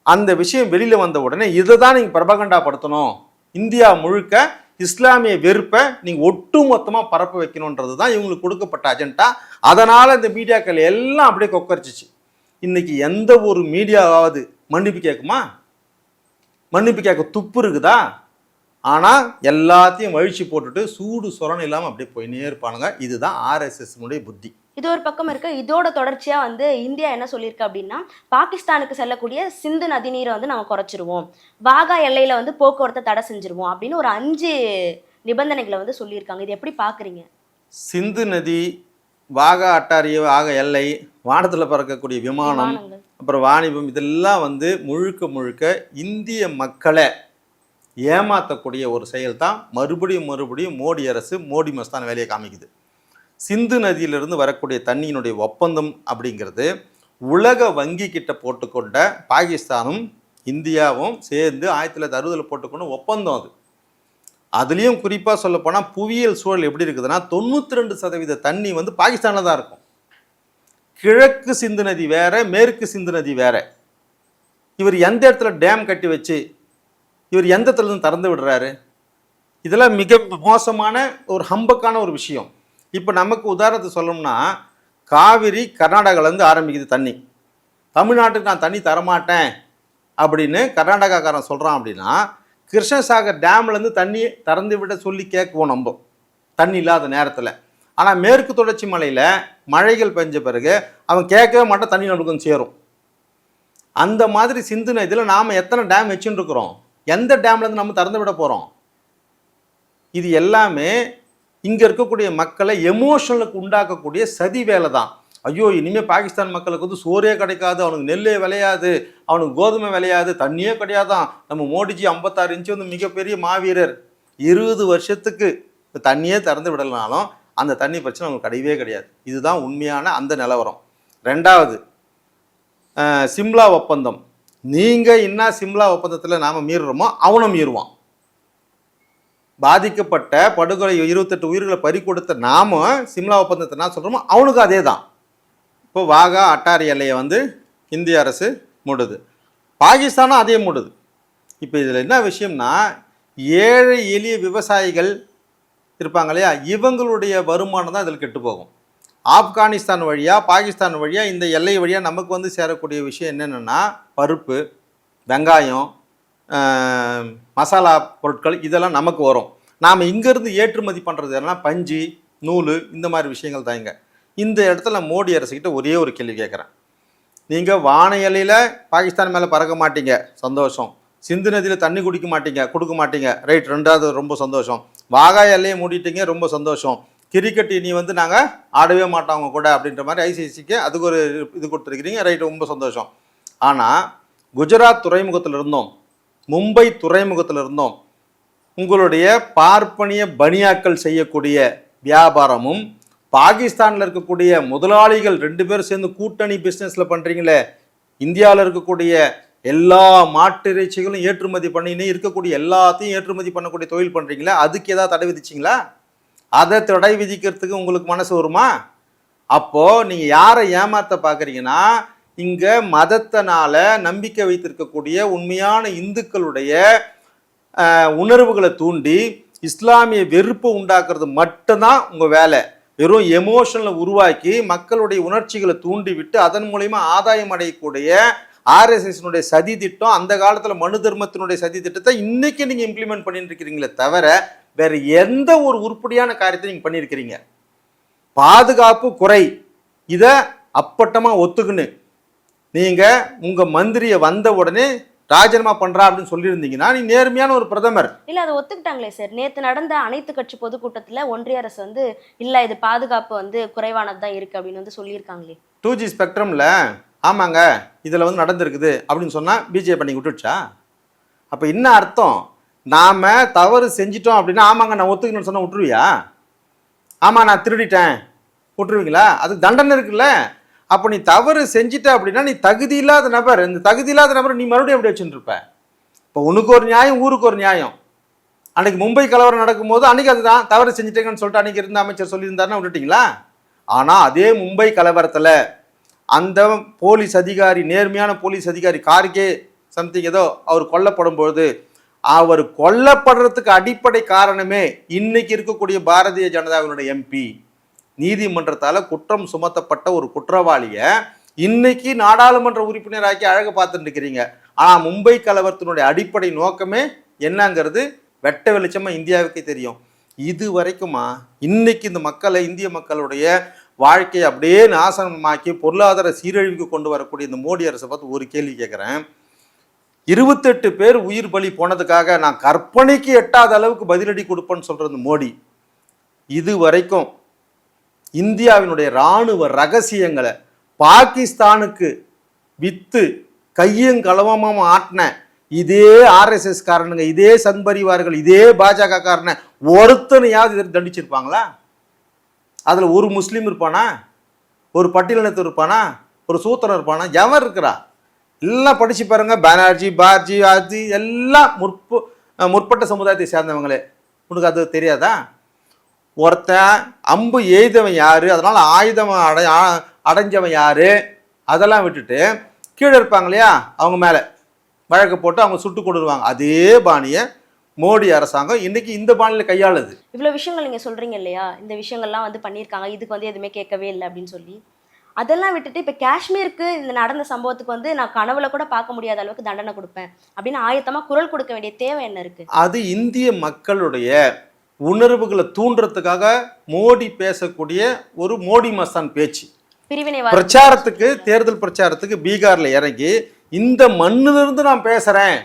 அந்த விஷயம் வெளியில் வந்த உடனே இதை தான் நீங்கள் பிரபகண்டா படுத்தணும், இந்தியா முழுக்க இஸ்லாமிய வெறுப்பை நீங்கள் ஒட்டு மொத்தமாக பரப்ப வைக்கணுன்றது தான் இவங்களுக்கு கொடுக்கப்பட்ட அஜெண்டா. அதனால் இந்த மீடியாக்கள் எல்லாம் அப்படியே கொக்கரிச்சிச்சு. இன்றைக்கி எந்த ஒரு மீடியாவாவது மன்னிப்பு கேட்குமா? மன்னிப்பு கேட்க துப்பு இருக்குதா? ஆனால் எல்லாத்தையும் வழிச்சு போட்டுட்டு சூடு சொரணம் இல்லாமல் அப்படியே போயினே இருப்பானுங்க. இதுதான் ஆர்எஸ்எஸ்னுடைய புத்தி. இது ஒரு பக்கம் இருக்க. இதோட தொடர்ச்சியா வந்து இந்தியா என்ன சொல்லியிருக்கு அப்படின்னா, பாகிஸ்தானுக்கு செல்லக்கூடிய சிந்து நதி நீரை வந்து நாங்க குறைச்சிருவோம், வாகா எல்லையில வந்து போக்குவரத்தை தடை செஞ்சிருவோம் அப்படின்னு ஒரு 5 நிபந்தனைகளை வந்து சொல்லியிருக்காங்க. இது எப்படி பாக்குறீங்க? சிந்து நதி, வாகா அட்டாரிய வாகா எல்லை, வானத்தில் பறக்கக்கூடிய விமானம், விமானங்கள். அப்புறம் வாணிபம், இதெல்லாம் வந்து முழுக்க முழுக்க இந்திய மக்களை ஏமாற்றக்கூடிய ஒரு செயல் தான் மறுபடியும் மோடி அரசு, மோடி மஸ்தான் வேலையை காமிக்குது. சிந்து நதியிலிருந்து வரக்கூடிய தண்ணியினுடைய ஒப்பந்தம் அப்படிங்கிறது உலக வங்கி கிட்ட போட்டுக்கொண்ட பாகிஸ்தானும் இந்தியாவும் சேர்ந்து 1960 போட்டுக்கொண்ட ஒப்பந்தம் அது. அதுலேயும் குறிப்பாக சொல்லப்போனால் புவியியல் சூழல் எப்படி இருக்குதுன்னா 92% தண்ணி வந்து பாகிஸ்தானில் தான் இருக்கும். கிழக்கு சிந்து நதி வேற, மேற்கு சிந்து நதி வேற. இவர் எந்த இடத்துல டேம் கட்டி வச்சு இவர் எந்த இடத்துல இருந்து திறந்து விடுறாரு? இதெல்லாம் மிக மோசமான ஒரு ஹம்பக்கான ஒரு விஷயம். இப்போ நமக்கு உதாரணத்துக்கு சொல்லணும்னா, காவிரி கர்நாடகாவிலேருந்து ஆரம்பிக்குது தண்ணி. தமிழ்நாட்டுக்கு நான் தண்ணி தரமாட்டேன் அப்படின்னு கர்நாடகாக்காரன் சொல்கிறான் அப்படின்னா, கிருஷ்ணசாகர் டேம்லேருந்து தண்ணி திறந்து விட சொல்லி கேட்குவோம் நம்ம தண்ணி இல்லாத நேரத்தில். ஆனால் மேற்கு தொடர்ச்சி மலையில் மழைகள் பெஞ்ச பிறகு அவன் கேட்கவே மாட்டான், தண்ணி நடுக்கம் சேரும். அந்த மாதிரி சிந்து நதியில் நாம் எத்தனை டேம் வச்சுன்னு இருக்கிறோம்? எந்த டேம்லேருந்து நம்ம திறந்து விட போகிறோம்? இது எல்லாமே இங்கே இருக்கக்கூடிய மக்களை எமோஷனலுக்கு உண்டாக்கக்கூடிய சதி வேலை தான். ஐயோ, இனிமேல் பாகிஸ்தான் மக்களுக்கு வந்து சோறே கிடைக்காது, அவனுக்கு நெல்லே விளையாது, அவனுக்கு கோதுமை விளையாது, தண்ணியே கிடையாதான். நம்ம மோடிஜி 56 இன்ச்சு வந்து மிகப்பெரிய மாவீரர். 20 வருஷத்துக்கு தண்ணியே திறந்து விடலனாலும் அந்த தண்ணி பிரச்சனை அவங்களுக்கு கிடையவே கிடையாது. இதுதான் உண்மையான அந்த நிலவரம். ரெண்டாவது, சிம்லா ஒப்பந்தம். நீங்கள் என்ன சிம்லா ஒப்பந்தத்தில் நாம் மீறுறோமோ அவனும் மீறுவான். பாதிக்கப்பட்ட படுகொலை 28 உயிர்களை பறி கொடுத்த நாம சிம்லா ஒப்பந்தத்தை என்ன சொல்கிறோமோ அவனுக்கு அதே தான். இப்போ வாகா அட்டாரி எல்லையை வந்து இந்திய அரசு மூடுது, பாகிஸ்தானும் அதே மூடுது. இப்போ இதில் என்ன விஷயம்னா, ஏழை எளிய விவசாயிகள் இருப்பாங்க இல்லையா, இவங்களுடைய வருமானம் தான் இதில் கெட்டு போகும். ஆப்கானிஸ்தான் வழியாக, பாகிஸ்தான் வழியாக, இந்த எல்லை வழியாக நமக்கு வந்து சேரக்கூடிய விஷயம் என்னென்னா, பருப்பு, வெங்காயம், மசாலா பொருட்கள், இதெல்லாம் நமக்கு வரும். நாம் இங்கேருந்து ஏற்றுமதி பண்ணுறது எல்லாம் பஞ்சு, நூல், இந்த மாதிரி விஷயங்கள் தாங்க. இந்த இடத்துல மோடி அரசுக்கிட்ட ஒரே ஒரு கேள்வி கேட்குறேன். நீங்கள் வான எல்லையில் பாகிஸ்தான் மேலே பறக்க மாட்டீங்க, சந்தோஷம். சிந்து நதியில் தண்ணி கொடுக்க மாட்டீங்க, ரைட், ரெண்டாவது ரொம்ப சந்தோஷம். வாகா எல்லையை மூடிட்டீங்க, ரொம்ப சந்தோஷம். கிரிக்கெட் இனி வந்து நாங்கள் ஆடவே மாட்டோம் அவங்க கூட அப்படின்ற மாதிரி ஐசிசிக்கு அதுக்கு ஒரு இது கொடுத்துருக்கிறீங்க, ரைட், ரொம்ப சந்தோஷம். ஆனால் குஜராத் துறைமுகத்தில் இருந்தோம், மும்பை துறைமுகத்தில் இருந்தோம், உங்களுடைய பார்ப்பனிய பனியாக்கள் செய்யக்கூடிய வியாபாரமும் பாகிஸ்தானில் இருக்கக்கூடிய முதலாளிகள் 2 பேரும் சேர்ந்து கூட்டணி பிஸ்னஸில் பண்ணுறீங்களே, இந்தியாவில் இருக்கக்கூடிய எல்லா மாட்டு இறைச்சிகளும் ஏற்றுமதி பண்ணினே இருக்கக்கூடிய எல்லாத்தையும் ஏற்றுமதி பண்ணக்கூடிய தொழில் பண்ணுறீங்களே, அதுக்கு ஏதாவது தடை விதிச்சிங்களா? அதை தடை விதிக்கிறதுக்கு உங்களுக்கு மனசு வருமா? அப்போது நீங்கள் யாரை ஏமாற்ற பார்க்குறீங்கன்னா, இங்கே மதத்தினால நம்பிக்கை வைத்திருக்கக்கூடிய உண்மையான இந்துக்களுடைய உணர்வுகளை தூண்டி இஸ்லாமிய வெறுப்பை உண்டாக்குறது மட்டும்தான் உங்கள் வேலை. வெறும் எமோஷனலை உருவாக்கி மக்களுடைய உணர்ச்சிகளை தூண்டி விட்டு அதன் மூலயமா ஆதாயம் அடையக்கூடிய ஆர்எஸ்எஸ்னுடைய சதி திட்டம், அந்த காலத்தில் மனு தர்மத்தினுடைய சதி திட்டத்தை இன்னைக்கு நீங்கள் இம்ப்ளிமெண்ட் பண்ணிட்டு இருக்கிறீங்களே தவிர வேறு எந்த ஒரு உருப்படியான காரியத்தை நீங்கள் பண்ணியிருக்கிறீங்க? பாதுகாப்பு குறை, இதை அப்பட்டமாக ஒத்துக்குன்னு நீங்கள் உங்கள் மந்திரியை வந்த உடனே ராஜினாமா பண்ணுறா அப்படின்னு சொல்லியிருந்தீங்கன்னா நீ நேர்மையான ஒரு பிரதமர். இல்லை, அதை ஒத்துக்கிட்டாங்களே சார். நேற்று நடந்த அனைத்து கட்சி பொதுக்கூட்டத்தில் ஒன்றிய அரசு வந்து இல்லை, இது பாதுகாப்பு வந்து குறைவானது தான் இருக்குது அப்படின்னு வந்து சொல்லியிருக்காங்களே. 2G ஸ்பெக்ட்ரமில் ஆமாங்க இதில் வந்து நடந்திருக்குது அப்படின்னு சொன்னால் பிஜேபி பண்ணி விட்டுடுச்சா? அப்போ என்ன அர்த்தம்? நாம் தவறு செஞ்சிட்டோம் அப்படின்னா ஆமாங்க நான் ஒத்துக்கணும்னு சொன்னால் விட்டுருவியா? ஆமாம் நான் திருடிட்டேன் விட்டுருவீங்களா? அதுக்கு தண்டனை இருக்குல்ல. அப்போ நீ தவறு செஞ்சிட்ட அப்படின்னா நீ தகுதி இல்லாத நபர். இந்த தகுதி இல்லாத நபர் நீ மறுபடியும் எப்படி வச்சுட்டு இருப்ப? இப்போ உனக்கு ஒரு நியாயம், ஊருக்கு ஒரு நியாயம். அன்னைக்கு மும்பை கலவரம் நடக்கும்போது அன்னைக்கு அதுதான் தவறு செஞ்சிட்டேங்கன்னு சொல்லிட்டு அன்னைக்கு இருந்த அமைச்சர் சொல்லியிருந்தாருன்னா விட்டுட்டீங்களா? ஆனால் அதே மும்பை கலவரத்தில் அந்த போலீஸ் அதிகாரி, நேர்மையான போலீஸ் அதிகாரி கார்கே சம்திங் ஏதோ அவர் கொல்லப்படும் பொழுது, அவர் கொல்லப்படுறதுக்கு அடிப்படை காரணமே இன்னைக்கு இருக்கக்கூடிய பாரதிய ஜனதாவினுடைய எம்பி. நீதிமன்றத்தால் குற்றம் சுமத்தப்பட்ட ஒரு குற்றவாளியை இன்னைக்கு நாடாளுமன்ற உறுப்பினராக்கி அழக பார்த்துட்டு இருக்கிறீங்க. ஆனால் மும்பை கலவரத்தினுடைய அடிப்படை நோக்கமே என்னங்கிறது வெட்ட வெளிச்சமாக இந்தியாவுக்கே தெரியும். இது வரைக்குமா இன்னைக்கு இந்த மக்களை, இந்திய மக்களுடைய வாழ்க்கையை அப்படியே நாசனமாக்கி பொருளாதார சீரழிவுக்கு கொண்டு வரக்கூடிய இந்த மோடி அரசை பார்த்து ஒரு கேள்வி கேட்குறேன். 28 பேர் உயிர் பலி போனதுக்காக நான் கற்பனைக்கு எட்டாத அளவுக்கு பதிலடி கொடுப்பேன்னு சொல்றது மோடி, இது வரைக்கும் இந்தியாவினுடைய இராணுவ ரகசியங்களை பாகிஸ்தானுக்கு வித்து கையங்களவமாக ஆட்டின இதே RSS காரனுங்க, இதே சங்பரிவார்கள், இதே பாஜக காரனை ஒருத்தனையாவது இதை தண்டிச்சிருப்பாங்களா? அதில் ஒரு முஸ்லீம் இருப்பானா, ஒரு பட்டியலினத்து இருப்பானா, ஒரு சூத்திரம் இருப்பானா? எவன் இருக்கிறா? எல்லாம் படிச்சு பாருங்க. பானர்ஜி, பார்ஜி, ஆர்ஜி எல்லாம் முற்பட்ட சமுதாயத்தை சேர்ந்தவங்களே. உனக்கு அது தெரியாதா? ஒருத்தன் அம்பு எய்தவன் யாரு, அதனால ஆயுதம் அடைஞ்சவன் யாரு, அதெல்லாம் விட்டுட்டு கீழே இருப்பாங்க இல்லையா, அவங்க மேலே வழக்கு போட்டு அவங்க சுட்டு கொண்டுருவாங்க. அதே பாணியை மோடி அரசாங்கம் இன்னைக்கு இந்த பாணியில் கையாளுது. இவ்வளோ விஷயங்கள் நீங்கள் சொல்கிறீங்க இல்லையா, இந்த விஷயங்கள்லாம் வந்து பண்ணியிருக்காங்க, இதுக்கு வந்து எதுவுமே கேட்கவே இல்லை அப்படின்னு சொல்லி, அதெல்லாம் விட்டுட்டு இப்போ காஷ்மீருக்கு இந்த நடந்த சம்பவத்துக்கு வந்து நான் கனவுல கூட பார்க்க முடியாத அளவுக்கு தண்டனை கொடுப்பேன் அப்படின்னு ஆயத்தமாக குரல் கொடுக்க வேண்டிய தேவை என்ன இருக்குது? அது இந்திய மக்களுடைய உணர்வுகளை தூண்டுறதுக்காக மோடி பேசக்கூடிய ஒரு மோடி மஸ்தான் பேச்சு. பிரிவினைவாத பிரச்சாரத்துக்கு, தேர்தல் பிரச்சாரத்துக்கு பீகார்ல இறங்கி இந்த மண்ணிலிருந்து நான் பேசுறேன்,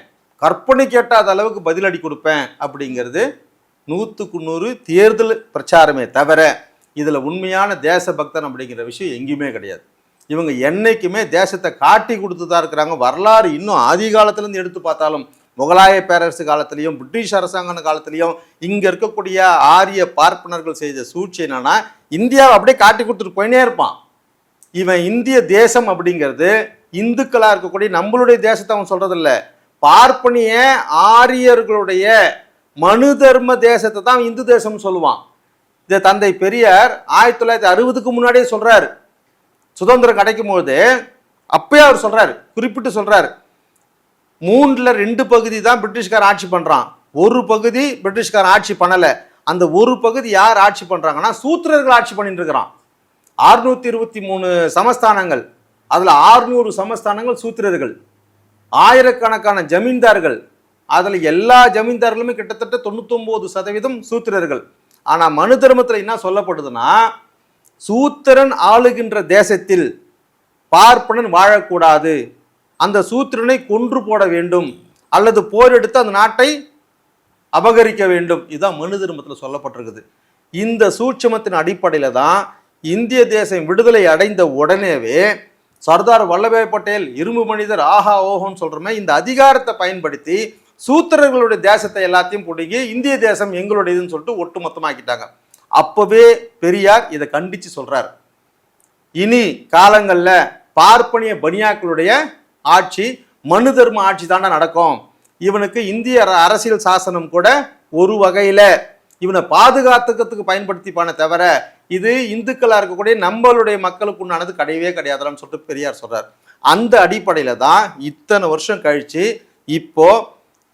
கற்பனை கேட்டாத அளவுக்கு பதிலடி கொடுப்பேன் அப்படிங்கிறது 100க்கு 100 தேர்தல் பிரச்சாரமே தவிர இதுல உண்மையான தேசபக்தன் அப்படிங்கிற விஷயம் எங்கேயுமே கிடையாது. இவங்க என்னைக்குமே தேசத்தை காட்டி கொடுத்து தான் இருக்கிறாங்க. வரலாறு இன்னும் ஆதி காலத்திலேருந்து எடுத்து பார்த்தாலும், முகலாய பேரரசு காலத்திலையும் பிரிட்டிஷ் அரசாங்க காலத்திலையும் இங்க இருக்கக்கூடிய ஆரிய பார்ப்பனர்கள் செய்த சூழ்ச்சி என்னன்னா, இந்தியாவை அப்படியே காட்டி கொடுத்துட்டு போயினே இருப்பான். இவன் இந்திய தேசம் அப்படிங்கிறது இந்துக்களா இருக்கக்கூடிய நம்மளுடைய தேசத்தை அவன் சொல்றதில்ல, பார்ப்பனிய ஆரியர்களுடைய மனு தர்ம தேசத்தை தான் இந்து தேசம் சொல்லுவான். இதை தந்தை பெரியார் 1960க்கு முன்னாடியே சொல்றாரு. சுதந்திரம் கிடைக்கும் போது அப்பயே அவர் சொல்றாரு, குறிப்பிட்டு சொல்றாரு, 3ல் 2 பகுதி தான் பிரிட்டிஷ்கார ஆட்சி பண்றான், ஒரு பகுதி பிரிட்டிஷ்கார ஆட்சி பண்ணல. அந்த ஒரு பகுதி யார் ஆட்சி பண்றாங்கன்னா சூத்திரர்கள் ஆட்சி பண்ணிட்டு இருக்கிறான். 623 சமஸ்தானங்கள், அதுல 600 சமஸ்தானங்கள் சூத்திரர்கள், ஆயிரக்கணக்கான ஜமீன்தார்கள், அதுல எல்லா ஜமீன்தார்களுமே கிட்டத்தட்ட 99% சூத்திரர்கள். ஆனா மனு தர்மத்துல என்ன சொல்லப்படுதுன்னா, சூத்திரன் ஆளுகின்ற தேசத்தில் பார்ப்பனன் வாழக்கூடாது, அந்த சூத்திரனை கொன்று போட வேண்டும் அல்லது போர் எடுத்து அந்த நாட்டை அபகரிக்க வேண்டும். இதுதான் மனு தர்மத்தில் சொல்லப்பட்டிருக்குது. இந்த சூட்சமத்தின் அடிப்படையில தான் இந்திய தேசம் விடுதலை அடைந்த உடனேவே சர்தார் வல்லபாய் பட்டேல் இரும்பு மனிதர் ஆஹா ஓஹோன்னு சொல்றமே, இந்த அதிகாரத்தை பயன்படுத்தி சூத்திரர்களுடைய தேசத்தை எல்லாத்தையும் பிடிங்கி இந்திய தேசம் எங்களுடையதுன்னு சொல்லிட்டு ஒட்டுமொத்தமாக்கிட்டாங்க. அப்பவே பெரியார் இதை கண்டிச்சு சொல்றார், இனி காலங்கள்ல பார்ப்பனிய பனியாக்களுடைய ஆட்சி மனு தர்ம ஆட்சி தானே நடக்கும், இவனுக்கு இந்திய அரசியல் சாசனம் கூட ஒரு வகையில இவனை பாதுகாத்துக்கிறதுக்கு பயன்படுத்திப்பான தவிர இது இந்துக்களா இருக்கக்கூடிய நம்மளுடைய மக்களுக்கு உண்டானது கிடையவே கிடையாதுன்னு சொல்லிட்டு பெரியார் சொல்றார். அந்த அடிப்படையில தான் இத்தனை வருஷம் கழிச்சு இப்போ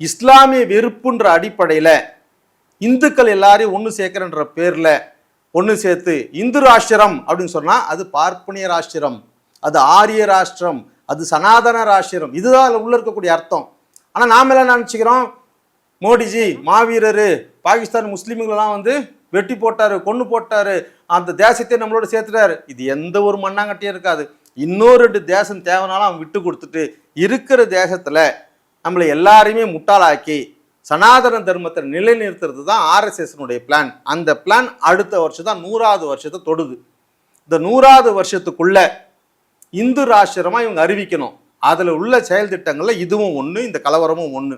இஸ்லாமிய வெறுப்புன்ற அடிப்படையில இந்துக்கள் எல்லாரையும் ஒன்று சேர்க்கிறன்ற பேர்ல ஒன்று சேர்த்து இந்து ராஷ்டிரம் அப்படின்னு சொன்னா அது பார்ப்பனிய ராஷ்டிரம், அது ஆரிய ராஷ்டிரம், அது சனாதன ராஷ்டிரம், இதுதான் உள்ள இருக்கக்கூடிய அர்த்தம். ஆனா நாம எல்லாம் நினைச்சுக்கிறோம், மோடிஜி மாவீரரு, பாகிஸ்தான் முஸ்லீம்களெல்லாம் வந்து வெட்டி போட்டாரு, கொண்டு போட்டாரு, அந்த தேசத்தை நம்மளோட சேர்த்துட்டாரு. இது எந்த ஒரு மண்ணாங்கட்டியும் இருக்காது. இன்னொரு 2 தேசம் தேவைனாலும் அவன் விட்டு கொடுத்துட்டு இருக்கிற தேசத்துல நம்மளை எல்லாரையுமே முட்டாளாக்கி சனாதன தர்மத்தை நிலைநிறுத்துறது தான் RSSனுடைய பிளான். அந்த பிளான் அடுத்த வருஷம் தான் 100வது வருஷத்தை தொடுது. இந்த 100வது வருஷத்துக்குள்ள இந்து ராஷ்டிரமா இவங்க அறிவிக்கணும். அதுல உள்ள செயல் திட்டங்கள்ல இதுவும் ஒண்ணு, இந்த கலவரமும் ஒண்ணு.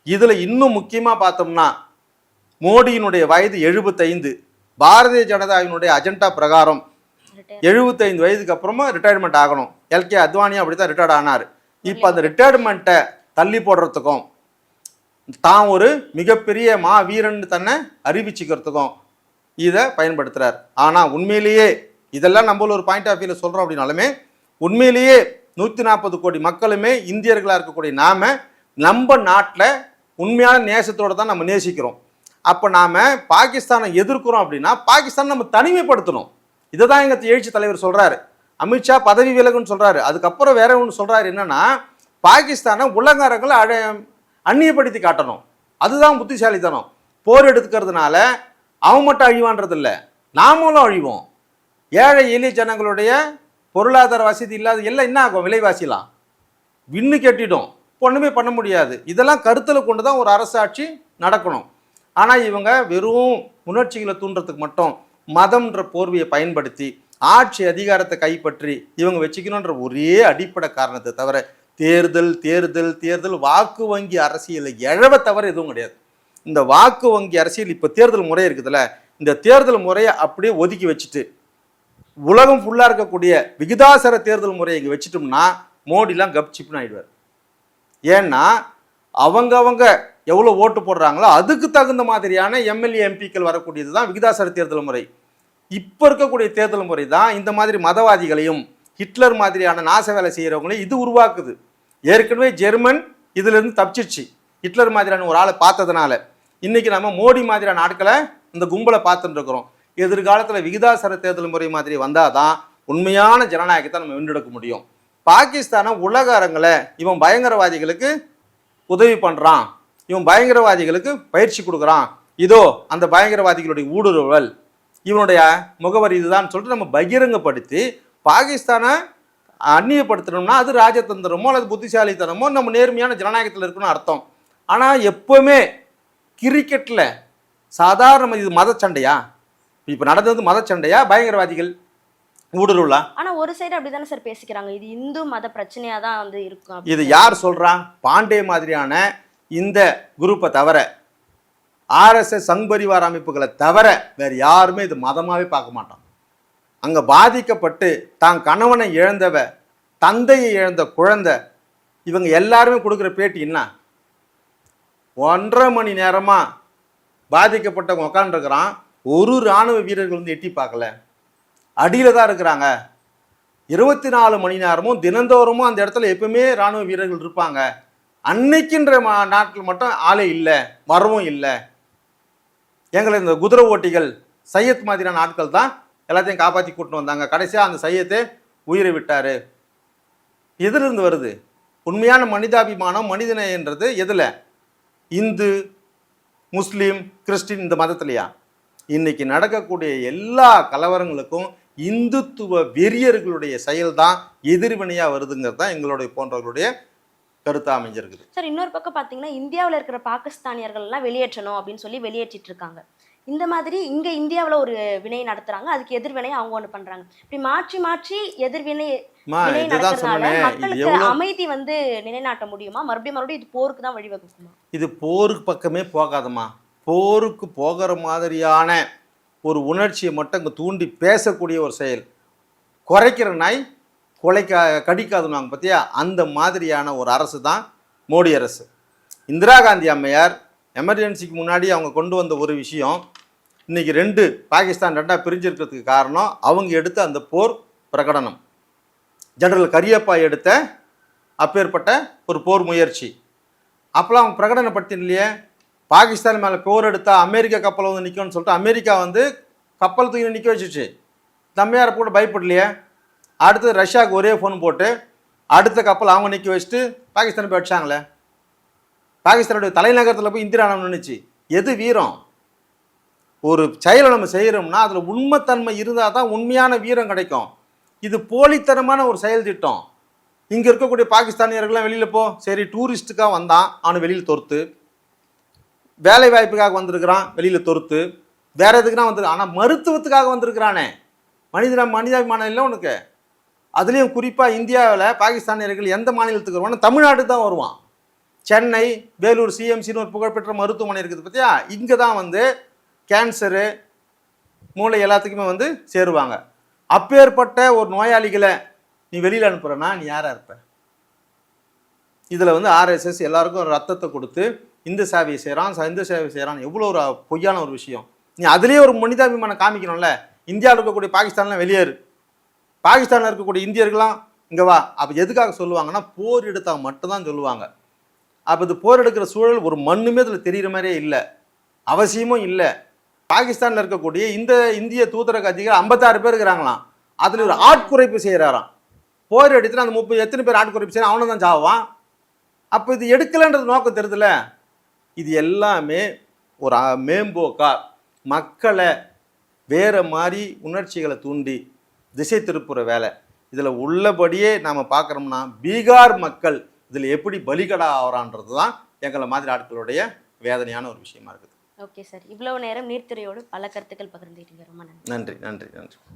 இதுல இன்னும் முக்கியமா பார்த்தோம்னா மோடியினுடைய வயது 75, பாரதிய ஜனதாவினுடைய அஜெண்டா பிரகாரம் 75 வயதுக்கு அப்புறமா ரிட்டையர்மெண்ட் ஆகணும். LK அத்வானி அப்படித்தான் ரிட்டையர்ட் ஆனார். இப்போ அந்த ரிட்டையர்மெண்ட்டை தள்ளி போடுறதுக்கும் தான் ஒரு மிகப்பெரிய வீரன் தன்னை அறிவிச்சுக்கிறதுக்கும் இதை பயன்படுத்துறார். ஆனால் உண்மையிலேயே இதெல்லாம் நம்மள ஒரு பாயிண்ட் ஆஃப் வியூல சொல்றோம் அப்படின்னாலுமே உண்மையிலேயே 140 கோடி மக்களுமே இந்தியர்களாக இருக்கக்கூடிய நம்ம நாட்டில் உண்மையான நேசத்தோடு தான் நம்ம நேசிக்கிறோம். அப்போ நாம் பாகிஸ்தானை எதிர்க்கிறோம் அப்படின்னா பாகிஸ்தான் நம்ம தனிமைப்படுத்தணும். இதை தான் எங்கள் எழுச்சி தலைவர் சொல்கிறாரு. அமித்ஷா பதவி விலகுன்னு சொல்கிறாரு. அதுக்கப்புறம் வேற ஒன்று சொல்கிறாரு, என்னன்னா பாகிஸ்தானை உலக அரங்கில் அந்நியப்படுத்தி காட்டணும். அதுதான் புத்திசாலித்தனம். போர் எடுத்துக்கிறதுனால அவன் மட்டும் அழிவான்றது இல்லை, நாமளும் அழிவோம். ஏழை எளிய ஜனங்களுடைய பொருளாதார வசதி இல்லாத எல்லாம் என்ன ஆகும்? விலைவாசிலாம் விண்ணு கட்டிடும், ஒன்றுமே பண்ண முடியாது. இதெல்லாம் கருத்தில் கொண்டு தான் ஒரு அரசாட்சி நடக்கணும். ஆனால் இவங்க வெறும் உணர்ச்சிகளை தூண்டுறதுக்கு மட்டும் மதம்ன்ற போர்வையை பயன்படுத்தி ஆட்சி அதிகாரத்தை கைப்பற்றி இவங்க வச்சுக்கணுன்ற ஒரே அடிப்படை காரணத்தை தவிர தேர்தல் தேர்தல் தேர்தல் வாக்கு வங்கி அரசியலை எழவை தவிர எதுவும் கிடையாது. இந்த வாக்கு வங்கி அரசியல் இப்போ தேர்தல் முறை இருக்குதுல்ல, இந்த தேர்தல் முறையை அப்படியே ஒதுக்கி வச்சுட்டு உலகம் ஃபுல்லாக இருக்கக்கூடிய விகிதாசார தேர்தல் முறையை இங்கே வச்சுட்டோம்னா மோடிலாம் கப்சிப்னு ஆயிடுவார். ஏன்னா அவங்க எவ்வளோ ஓட்டு போடுறாங்களோ அதுக்கு தகுந்த மாதிரியான எம்எல்ஏ எம்பிக்கள் வரக்கூடியது தான் விகிதாசார தேர்தல் முறை. இப்போ இருக்கக்கூடிய தேர்தல் முறை தான் இந்த மாதிரி மதவாதிகளையும் ஹிட்லர் மாதிரியான நாச வேலை செய்கிறவங்களையும் இது உருவாக்குது. ஏற்கனவே ஜெர்மன் இதிலிருந்து தப்பிச்சிடுச்சு ஹிட்லர் மாதிரியான ஒரு ஆளை பார்த்ததுனால. இன்றைக்கி நம்ம மோடி மாதிரியான ஆட்களை இந்த கும்பலை பார்த்துட்டு இருக்கிறோம். எதிர்காலத்தில் விகிதாசார தேர்தல் முறை மாதிரி வந்தால் தான் உண்மையான ஜனநாயகத்தை நம்ம வென்றெடுக்க முடியும். பாகிஸ்தானை உலக அரங்கில் இவன் பயங்கரவாதிகளுக்கு உதவி பண்ணுறான், இவன் பயங்கரவாதிகளுக்கு பயிற்சி கொடுக்குறான், இதோ அந்த பயங்கரவாதிகளுடைய ஊடுருவல், இவனுடைய முகவரி இதுதான் சொல்லிட்டு நம்ம பகிரங்கப்படுத்தி பாகிஸ்தானை அந்நியப்படுத்தணும்னா அது ராஜதந்திரமோ அல்லது புத்திசாலித்தனமோ நம்ம நேர்மையான ஜனநாயகத்தில் இருக்குன்னு அர்த்தம். ஆனால் எப்போவுமே கிரிக்கெட்டில் சாதாரண இது மத சண்டையா? இப்போ நடந்தது மத சண்டையா பயங்கரவாதிகள் ஊடுருவலா? ஆனால் ஒரு சைடு அப்படி தானே சார் பேசிக்கிறாங்க, இது இந்து மத பிரச்சனையாக தான் வந்து இருக்கும். இது யார் சொல்கிறான்? பாண்டே மாதிரியான இந்த குரூப்பை தவிர ஆர்எஸ்எஸ் சங் பரிவார அமைப்புகளை தவிர வேறு யாருமே இது மதமாகவே பார்க்க மாட்டான். அங்கே பாதிக்கப்பட்டு தான் கணவனை இழந்தவ, தந்தையை இழந்த குழந்தை, இவங்க எல்லாருமே கொடுக்குற பேட்டி என்ன? 1.5 மணி நேரமாக பாதிக்கப்பட்டவங்க உட்காந்துருக்கிறான், ஒரு இராணுவ வீரர்கள் வந்து எட்டி பார்க்கல, அடியில் தான் இருக்கிறாங்க. 24 மணி நேரமும் தினந்தோறமும் அந்த இடத்துல எப்பவுமே இராணுவ வீரர்கள் இருப்பாங்க. அன்னைக்குன்ற நாட்டில் மட்டும் ஆளே இல்லை, வரவும் இல்லை. எங்களை இந்த குதிரை ஓட்டிகள் சையத் மாதிரியான ஆட்கள் தான் எல்லாத்தையும் காப்பாற்றி கூட்டின்னு வந்தாங்க. கடைசியாக அந்த சையத்தை உயிரை விட்டார். எதிலிருந்து வருது உண்மையான மனிதாபிமானம், மனிதநேயன்றது? எதில்? இந்து, முஸ்லீம், கிறிஸ்டின் இந்த மதத்துலையா? இன்னைக்கு நடக்கக்கூடிய எல்லா கலவரங்களுக்கும் இந்துத்துவ வெறியர்களுடைய செயல்தான் எதிர்வினையாக வருதுங்கிறது தான் எங்களுடைய போன்றவர்களுடைய கருத்தாக அமைஞ்சிருக்குது. சார் இன்னொரு பக்கம் பார்த்தீங்கன்னா இந்தியாவில் இருக்கிற பாகிஸ்தானியர்கள்லாம் வெளியேற்றணும் அப்படின்னு சொல்லி வெளியேற்றிட்டு இருக்காங்க. இந்த மாதிரி இங்கே இந்தியாவில் ஒரு வினை நடத்துகிறாங்க, அதுக்கு எதிர்வினையை அவங்க ஒன்று பண்ணுறாங்க. இப்படி மாற்றி மாற்றி எதிர்வினை நடக்கிறதுனால மக்களுக்கு அமைதி வந்து நிலைநாட்ட முடியுமா? மறுபடியும் இது போருக்கு தான் வழிவகுக்குமா? இது போருக்கு பக்கமே போகாதம்மா. போருக்கு போகிற மாதிரியான ஒரு உணர்ச்சியை மட்டும் இங்கே தூண்டி பேசக்கூடிய ஒரு செயல். குறைக்கிற நாய் கடிக்காதுன்னு பார்த்தியா, அந்த மாதிரியான ஒரு அரசு தான் மோடி அரசு. இந்திரா காந்தி அம்மையார் எமர்ஜென்சிக்கு முன்னாடி அவங்க கொண்டு வந்த ஒரு விஷயம், இன்றைக்கி பாகிஸ்தான் ரெண்டாக பிரிஞ்சிருக்கிறதுக்கு காரணம் அவங்க எடுத்த அந்த போர் பிரகடனம். ஜெனரல் கரியப்பா எடுத்த அப்பேற்பட்ட ஒரு போர் முயற்சி. அப்போலாம் அவங்க பிரகடனப்படுத்தி இல்லையே, பாகிஸ்தான் மேலே போர் எடுத்தால் அமெரிக்கா கப்பலை வந்து நிற்கும்னு சொல்லிட்டு அமெரிக்கா வந்து கப்பல் தூக்கி நிற்க வச்சிச்சு. தம்மையாரை கூட பயப்படலையே. அடுத்து ரஷ்யாவுக்கு ஒரே ஃபோன் போட்டு அடுத்த கப்பல் அவங்க நிற்க வச்சுட்டு பாகிஸ்தான் போய் வச்சாங்களே. பாகிஸ்தானுடைய தலைநகரத்தில் போய் இந்திரா ராணுவம் நின்றுச்சு. எது வீரம்? ஒரு செயலை நம்ம செய்கிறோம்னா அதில் உண்மைத்தன்மை இருந்தால் தான் உண்மையான வீரம் கிடைக்கும். இது போலித்தனமான ஒரு செயல் திட்டம். இங்கே இருக்கக்கூடிய பாகிஸ்தானியர்கள்லாம் வெளியில் போ, சரி டூரிஸ்ட்டுக்காக வந்தான், அவனை வெளியில் தொறுத்து, வேலை வாய்ப்புக்காக வந்திருக்கிறான் வெளியில் தொறுத்து, வேறு எதுக்குன்னா வந்துருக்கு, ஆனால் மருத்துவத்துக்காக வந்திருக்கிறானே. மனிதாபிமானம் இல்லை உனக்கு? அதுலேயும் குறிப்பாக இந்தியாவில் பாகிஸ்தானியர்கள் எந்த மாநிலத்துக்கு வருவான்னு தமிழ்நாடு தான் வருவான். சென்னை, வேலூர் சிஎம்சின்னு ஒரு புகழ்பெற்ற மருத்துவமனை இருக்குது பார்த்தியா, இங்கே தான் வந்து கேன்சரு, மூளை எல்லாத்துக்குமே வந்து சேருவாங்க. அப்பேற்பட்ட ஒரு நோயாளிகளை நீ வெளியில் அனுப்புகிறனா நீ யாராக இருப்ப? இதில் வந்து ஆர்எஸ்எஸ் எல்லாருக்கும் ரத்தத்தை கொடுத்து இந்த சேவையை செய்கிறான், இந்த சேவை செய்கிறான், எவ்வளோ ஒரு பொய்யான ஒரு விஷயம். நீ அதுலேயே ஒரு மனிதாபிமானம் காமிக்கணும்ல. இந்தியாவில் இருக்கக்கூடிய பாகிஸ்தான்லாம் வெளியேறு, பாகிஸ்தானில் இருக்கக்கூடிய இந்தியர்கள்லாம் இங்கே வா. அப்போ எதுக்காக சொல்லுவாங்கன்னா போர் எடுத்தால் மட்டும்தான் சொல்லுவாங்க. அப்போ இது போர் எடுக்கிற சூழல் ஒரு மண்ணுமே இதில் தெரிகிற மாதிரியே இல்லை, அவசியமும் இல்லை. பாகிஸ்தானில் இருக்கக்கூடிய இந்த இந்திய தூதரக அதிகாரி 56 பேர் இருக்கிறாங்களாம். அதில் ஒரு ஆட்குறைப்பு செய்கிறாராம். போர் எடுத்துட்டு அந்த 30 எத்தனை பேர் ஆட்குறைப்பு செய்யறான், அவனை தான் சாவான். அப்போ இது எடுக்கலைன்றது நோக்கம் தெரியுதுல. இது எல்லாமே ஒரு மேம்போக்கா மக்களை வேறு மாதிரி உணர்ச்சிகளை தூண்டி திசை திருப்புற வேலை. இதில் உள்ளபடியே நாம் பார்க்குறோம்னா பீகார் மக்கள் இதில் எப்படி பலிகடா ஆகிறான்றது தான் எங்களை மாதிரி ஆட்களுடைய வேதனையான ஒரு விஷயமா இருக்குது. ஓகே சார், இவ்வளவு நேரம் நீர்த்துறையோடு பல கருத்துக்கள் பகிர்ந்துட்டீங்க, ரொம்ப நன்றி. நன்றி நன்றி நன்றி.